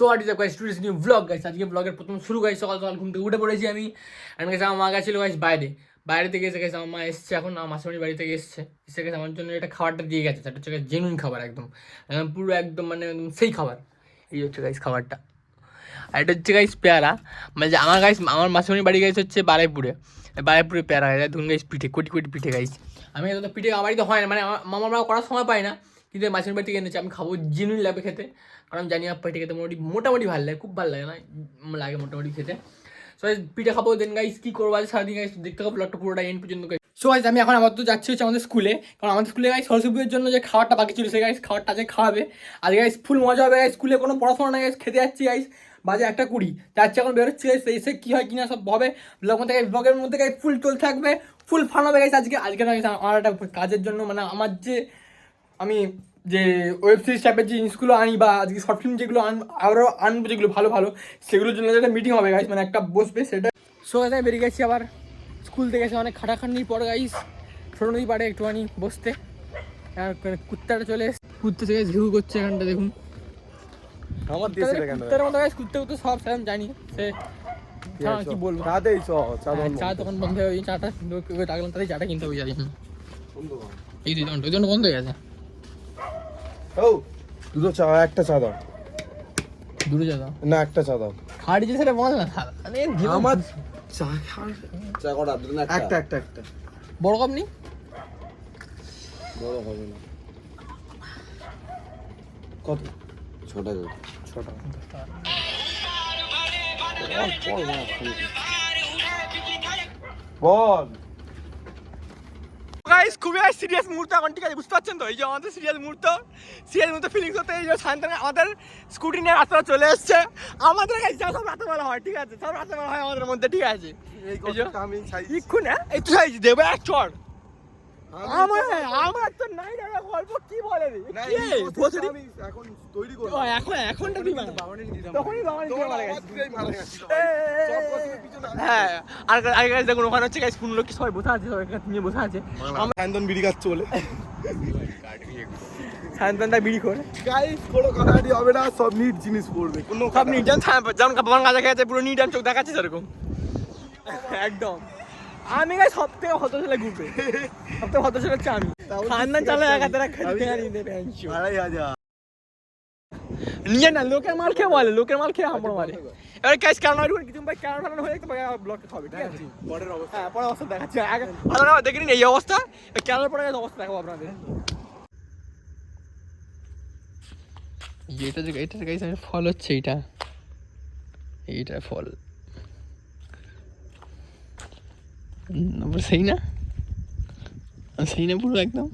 So what is up guys, today's new blog guys. আজকে ব্লগের প্রথম শুরু গাইস, সকাল সকাল ঘুম থেকে উঠে পড়েছি আমি। অ্যান্ড গাইস আমার মা গেছিলো গাইস বাইরে থেকে এসে গেছে, আমার মা এসছে এখন, আমার মাসিমারি বাড়ি থেকে এসে গেছে আমার জন্য এটা খাবারটা দিয়ে গেছে। সেটা হচ্ছে জেনুইন খাবার, একদম পুরো একদম মানে সেই খাবার। এই হচ্ছে গাইস খাবারটা। আর এটা হচ্ছে গাইস পেয়ারা, মানে যে আমার মাসিমারি বাড়ি গাইস হচ্ছে বারাইপুরে পেয়ারা গাইস, ধুন গাইস পিঠে, কোটি কোটি পিঠে গাইস। আমি তো পিঠে আমার বাড়িতে হয় না, মানে মামার মা করার সময় পাই না, কিন্তু মাসির বাড়ি থেকে এনেছি। আমি খাবো, জেনুইন লাগবে খেতে, কারণ জানি আমার পিঠে খেতে মোটামুটি ভালো লাগে, খুব ভালো লাগে না, লাগে মোটামুটি খেতে। সো পিঠে খাবো, দেন গাইস কী করবো আজ সারাদিন গাইস দেখতে হবে ব্লগটা পুরোটা এন্ড পর্যন্ত। সো গাইস আমি এখন আপাতত যাচ্ছি হচ্ছে আমাদের স্কুলে, কারণ আমাদের স্কুলে গাইস সরস্বতী পুজোর জন্য যে খাবারটা বাকি ছিল সেই গাইস খাবারটা আজকে খাওয়াবে। আজকে গাইস ফুল মজা হবে গাইস, স্কুলে কোনো পড়াশোনা নাই গাইস, খেতে যাচ্ছি গাইস, বাজে 1:20 যাচ্ছে এখন, বেরোচ্ছি গাইস, এসে কী হয় কিনা সব হবে ব্লগের মধ্যে গাইস, ফুল চলতে থাকবে, ফুল ফান হবে গাইস। আজকে না গাইস আমার একটা কাজের জন্য, মানে আমার আমি যে ওয়েব সিরিজ টাইপের যে জিনিসগুলো আনি, বা আজকে শর্ট ফিল্ম যেগুলো আরও আনবো, যেগুলো ভালো ভালো, সেগুলোর জন্য একটা মিটিং হবে গাইস, মানে একটা বসবে সেটা। সো গাইস আমি বেরিয়ে গেছি আবার স্কুল থেকে এসে, অনেক খাটাখাটনির পর গাইস ছোটো নদী পাড়ে একটুখানি বসতে। আর কুত্তাটা চলে এসে কুত্তা থেকে ঘিউ করছে এখানটা দেখুন, আমার কুত্তার মতো গাইস, কুত্তা তো সব সেরকম জানি, সে কি বলবো, চা তখন বন্ধ হয়ে গেছে, চাটা ডাকলাম তাদের চাটা কিনতে হবে যাই, এই দুই জন বন্ধ হয়ে গেছে। দুটো চা, একটা চা দাও। দুটো চা দাও না, একটা চা দাও। খাড়ি যে সেটা বল না, আমার চা চা কটা? একটা একটা একটা বড় কাপ নেই? বড় হবে না। কত? 6 টাকা। 6 টাকা। বল গাইস খুবই সিরিয়াস মুহূর্ত এখন, ঠিক আছে, বুঝতে পারছেন তো? এই যে আমাদের সিরিয়াস মুহূর্ত ফিলিংস হতে, এই যে শান্তনু আমাদের স্কুটি নিয়ে রাস্তাটা চলে এসছে। আমাদের গাইস সব রাতে বেলা হয়, ঠিক আছে, সব রাতে বেলা হয় আমাদের মধ্যে, ঠিক আছে। এই কথাটা আমি চাই। ইক্ষুন এই তো চাইছি দেবে এক চড়। আমার তো নাই দাদা, গল্প কি বলে রে, আমি এখন তৈরি করব। এখনটা দিই মানে তখনই বাবা নিতে মারা গেছে। পিছনে হ্যাঁ, আর গাইস দেখুন ওখানে হচ্ছে গাইস 15 লোক সবাই বসে আছে, সবাই নিয়ে বসে আছে। আমার সায়ন্তন বিড়ি খাচ্ছে বলে। সায়ন্তনটা বিড়ি করে গাইস, কোনো কাটাকাটি হবে না, সব নিট জিনিস পড়বে। কোনো সব নিট, যেমন বাবার কাছে গেছে পুরো নিট অ্যান্ড চোখ দেখাচ্ছে সেরকম একদম। আমি গাই সব থেকে হত ছেলে গ্রুপে, সব থেকে হত ছেলে হচ্ছে আমি। খান্দান চালা এক হাতে নিয়ে না, লোকের মাল খেয়ে বলে, লোকের মাল খেয়ে আমার মারে। এবার ক্যাশ ক্যামেরা কিছু ভাই ক্যামেরা হয়ে যাবে, ব্লকে খাবে, ঠিক আছে। পরের অবস্থা, হ্যাঁ পরের অবস্থা দেখাচ্ছি, আগে ভালো দেখে নিন এই অবস্থা, ক্যামেরার পরে অবস্থা দেখাবো আপনাদের। এটার গাইস ফল হচ্ছে এইটা ফল সেই না পুরো একদম।